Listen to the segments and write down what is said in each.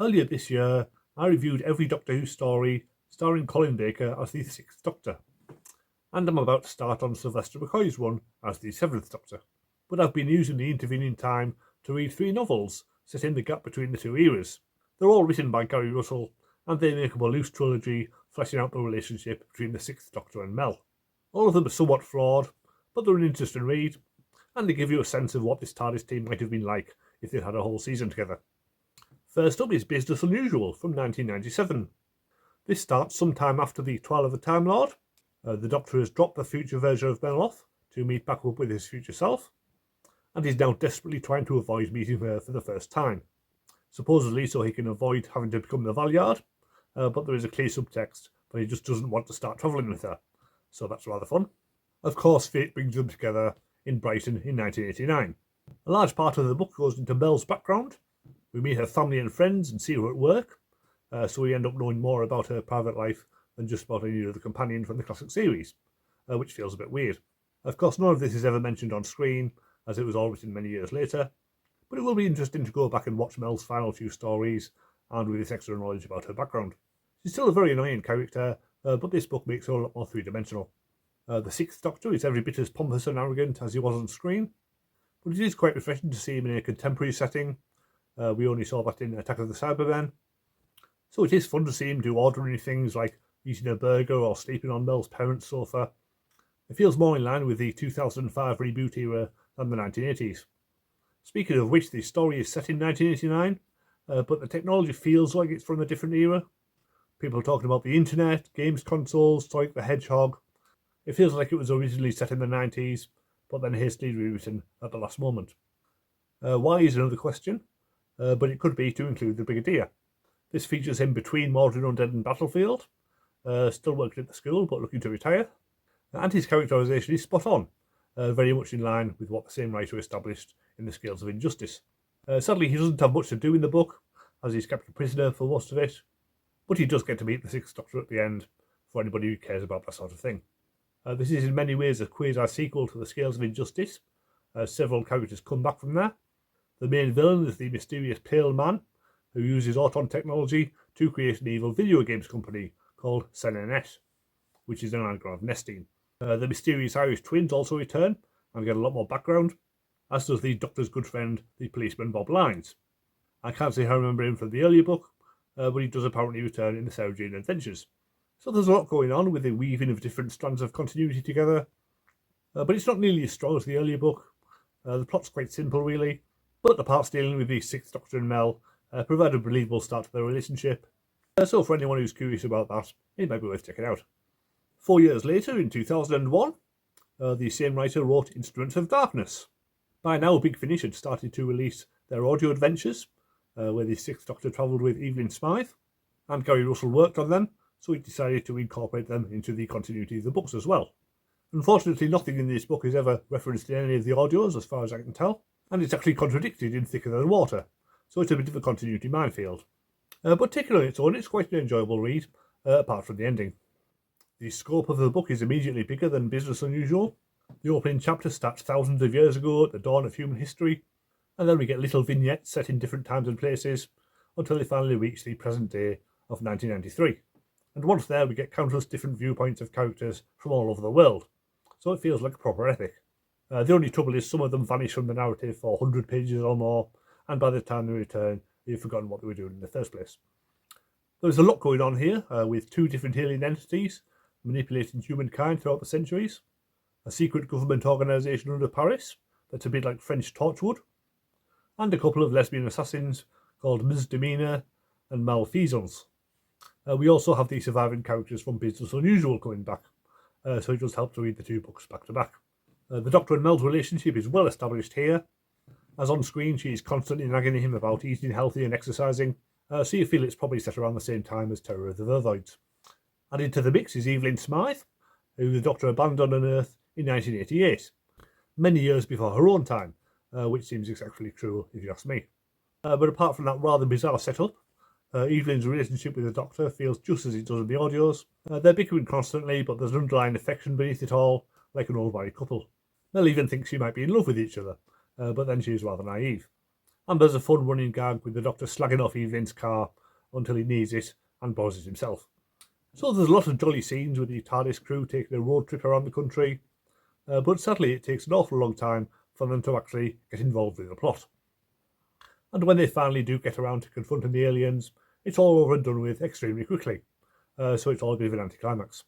Earlier this year, I reviewed every Doctor Who story starring Colin Baker as the Sixth Doctor, and I'm about to start on Sylvester McCoy's one as the Seventh Doctor. But I've been using the intervening time to read 3 novels set in the gap between the 2 eras. They're all written by Gary Russell, and they make up a loose trilogy fleshing out the relationship between the Sixth Doctor and Mel. All of them are somewhat flawed, but they're an interesting read, and they give you a sense of what this TARDIS team might have been like if they'd had a whole season together. First up is Business Unusual from 1997. This starts sometime after the trial of the Time Lord. The Doctor has dropped the future version of Mel off to meet back up with his future self, and is now desperately trying to avoid meeting her for the first time, supposedly so he can avoid having to become the Valyard, but there is a clear subtext that he just doesn't want to start travelling with her, so that's rather fun. Of course, fate brings them together in Brighton in 1989. A large part of the book goes into Mel's background. We meet her family and friends and see her at work, so we end up knowing more about her private life than just about any other companion from the classic series, which feels a bit weird. Of course, none of this is ever mentioned on screen, as it was all written many years later, but it will be interesting to go back and watch Mel's final few stories, and with this extra knowledge about her background. She's still a very annoying character, but this book makes her a lot more three-dimensional. The Sixth Doctor is every bit as pompous and arrogant as he was on screen, but it is quite refreshing to see him in a contemporary setting. We only saw that in Attack of the Cybermen. So it is fun to see him do ordinary things like eating a burger or sleeping on Mel's parents' sofa. It feels more in line with the 2005 reboot era than the 1980s. Speaking of which, the story is set in 1989, but the technology feels like it's from a different era. People are talking about the internet, games consoles, Sonic the Hedgehog. It feels like it was originally set in the 90s, but then hastily rewritten at the last moment. Why is another question, but it could be to include the Brigadier. This features him between Mordred Undead and Battlefield, still working at the school but looking to retire, and his characterisation is spot on, very much in line with what the same writer established in the Scales of Injustice. Sadly, he doesn't have much to do in the book, as he's kept a prisoner for most of it, but he does get to meet the Sixth Doctor at the end, for anybody who cares about that sort of thing. This is in many ways a quasi-sequel to the Scales of Injustice. Several characters come back from there. The main villain is the mysterious Pale Man, who uses Auton technology to create an evil video games company called Senenet, which is an anagram of Nestine. The mysterious Irish twins also return and get a lot more background, as does the Doctor's good friend, the policeman Bob Lyons. I can't say I remember him from the earlier book, but he does apparently return in the Sarah Jane Adventures. So there's a lot going on with the weaving of different strands of continuity together, but it's not nearly as strong as the earlier book. The plot's quite simple really, but the parts dealing with the Sixth Doctor and Mel provide a believable start to their relationship. So for anyone who's curious about that, it might be worth checking out. 4 years later, in 2001, the same writer wrote Instruments of Darkness. By now, Big Finish had started to release their audio adventures, where the Sixth Doctor travelled with Evelyn Smythe, and Gary Russell worked on them, so he decided to incorporate them into the continuity of the books as well. Unfortunately, nothing in this book is ever referenced in any of the audios, as far as I can tell, and it's actually contradicted in Thicker Than Water, so it's a bit of a continuity minefield. But taken on its own, it's quite an enjoyable read, apart from the ending. The scope of the book is immediately bigger than Business Unusual. The opening chapter starts thousands of years ago at the dawn of human history, and then we get little vignettes set in different times and places, until they finally reach the present day of 1993. And once there, we get countless different viewpoints of characters from all over the world, so it feels like a proper epic. The only trouble is some of them vanish from the narrative for 100 pages or more, and by the time they return, you've forgotten what they were doing in the first place. There's a lot going on here, with 2 different alien entities manipulating humankind throughout the centuries, a secret government organisation under Paris that's a bit like French Torchwood, and a couple of lesbian assassins called Misdemeanor and Malfeasance. We also have the surviving characters from Business Unusual coming back, so it does help to read the 2 books back to back. The Doctor and Mel's relationship is well established here, as on screen she is constantly nagging him about eating healthy and exercising, so you feel it's probably set around the same time as Terror of the Vervoids. Added to the mix is Evelyn Smythe, who the Doctor abandoned on Earth in 1988, many years before her own time, which seems exactly true if you ask me. But apart from that rather bizarre setup, Evelyn's relationship with the Doctor feels just as it does in the audios. They're bickering constantly, but there's an underlying affection beneath it all, like an old married couple. Mel even thinks she might be in love with each other, but then she's rather naive. And there's a fun running gag with the Doctor slagging off Evelyn's car until he needs it and borrows it himself. So there's a lot of jolly scenes with the TARDIS crew taking a road trip around the country, but sadly it takes an awful long time for them to actually get involved with the plot. And when they finally do get around to confronting the aliens, it's all over and done with extremely quickly, so it's all a bit of an anticlimax.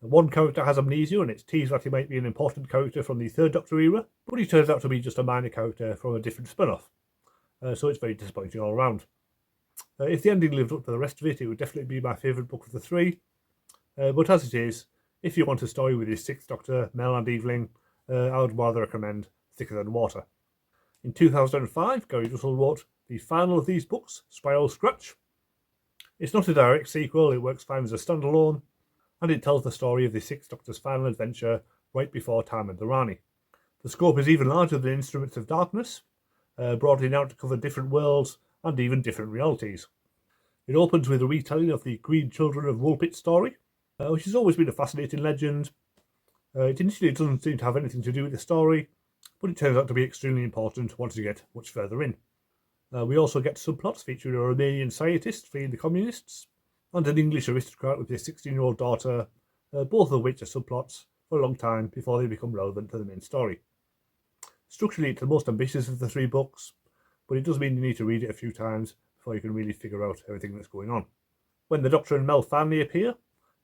One character has amnesia, and it's teased that he might be an important character from the Third Doctor era, but he turns out to be just a minor character from a different spin-off, so it's very disappointing all around. If the ending lived up to the rest of it, it would definitely be my favourite book of the three, but as it is, if you want a story with his Sixth Doctor, Mel and Evelyn, I would rather recommend Thicker Than Water. In 2005, Gary Russell wrote the final of these books, Spiral Scratch. It's not a direct sequel, it works fine as a standalone, and it tells the story of the Sixth Doctor's final adventure right before time and the Rani. The scope is even larger than Instruments of Darkness, broadening out to cover different worlds and even different realities. It opens with a retelling of the Green Children of Woolpit story, which has always been a fascinating legend. It initially doesn't seem to have anything to do with the story, but it turns out to be extremely important once you get much further in. We also get subplots featuring a Romanian scientist fleeing the communists, and an English aristocrat with his 16-year-old daughter, both of which are subplots for a long time before they become relevant to the main story. Structurally, it's the most ambitious of the three books, but it does mean you need to read it a few times before you can really figure out everything that's going on. When the Doctor and Mel finally appear,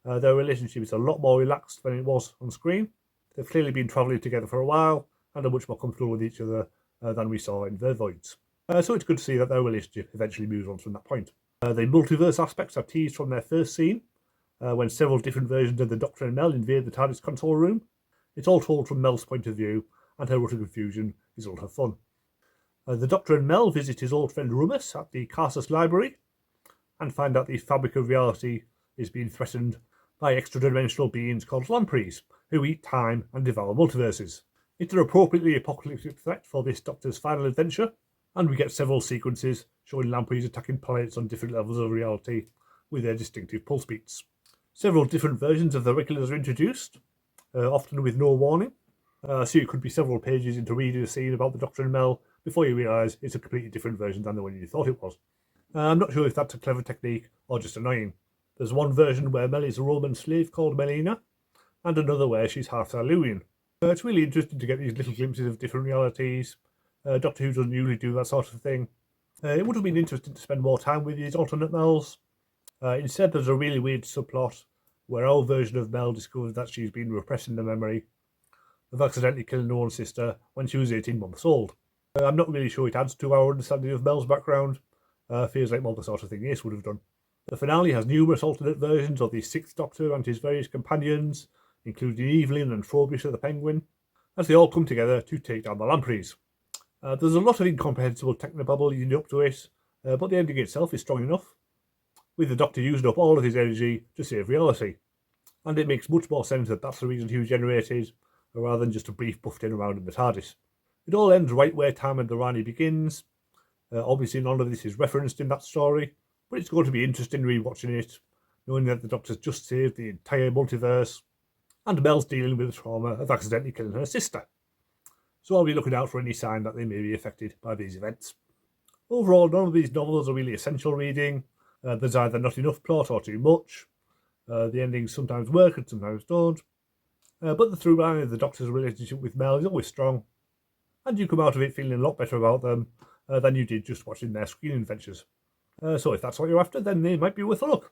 their relationship is a lot more relaxed than it was on screen. They've clearly been travelling together for a while and are much more comfortable with each other than we saw in Their Voids. So it's good to see that their relationship eventually moves on from that point. The multiverse aspects are teased from their first scene, when several different versions of the Doctor and Mel invade the TARDIS control room. It's all told from Mel's point of view, and her utter confusion is a lot of fun. The Doctor and Mel visit his old friend Rumus at the Carsus Library, and find out the fabric of reality is being threatened by extra-dimensional beings called lampreys, who eat time and devour multiverses. It's an appropriately apocalyptic threat for this Doctor's final adventure, and we get several sequences showing lampreys attacking planets on different levels of reality with their distinctive pulse beats. Several different versions of the regulars are introduced, often with no warning, so it could be several pages into reading a scene about the Doctor and Mel before you realise it's a completely different version than the one you thought it was. I'm not sure if that's a clever technique or just annoying. There's one version where Mel is a Roman slave called Melina, and another where she's half Silurian. It's really interesting to get these little glimpses of different realities. Doctor Who doesn't usually do that sort of thing. It would have been interesting to spend more time with these alternate Mels. Instead, there's a really weird subplot where our version of Mel discovers that she's been repressing the memory of accidentally killing her own sister when she was 18 months old. I'm not really sure it adds to our understanding of Mel's background. Feels like more the sort of thing Ace would have done. The finale has numerous alternate versions of the Sixth Doctor and his various companions, including Evelyn and Frobisher the Penguin, as they all come together to take down the lampreys. There's a lot of incomprehensible technobabble leading up to it, but the ending itself is strong enough, with the Doctor using up all of his energy to save reality. And it makes much more sense that that's the reason he was generated, rather than just a brief buffeting around in the TARDIS. It all ends right where Time and the Rani begins. Obviously none of this is referenced in that story, but it's going to be interesting rewatching it, knowing that the Doctor's just saved the entire multiverse, and Mel's dealing with the trauma of accidentally killing her sister. So I'll be looking out for any sign that they may be affected by these events. Overall, none of these novels are really essential reading. There's either not enough plot or too much. The endings sometimes work and sometimes don't. But the through line of the Doctor's relationship with Mel is always strong, and you come out of it feeling a lot better about them than you did just watching their screen adventures. So if that's what you're after, then they might be worth a look.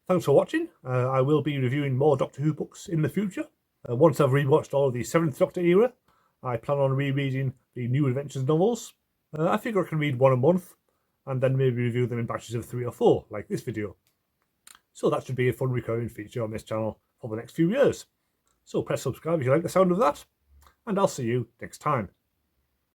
Thanks for watching. I will be reviewing more Doctor Who books in the future. Once I've rewatched all of the 7th Doctor era, I plan on rereading the New Adventures novels. I figure I can read one a month, and then maybe review them in batches of 3 or 4, like this video. So that should be a fun recurring feature on this channel for the next few years. So press subscribe if you like the sound of that, and I'll see you next time.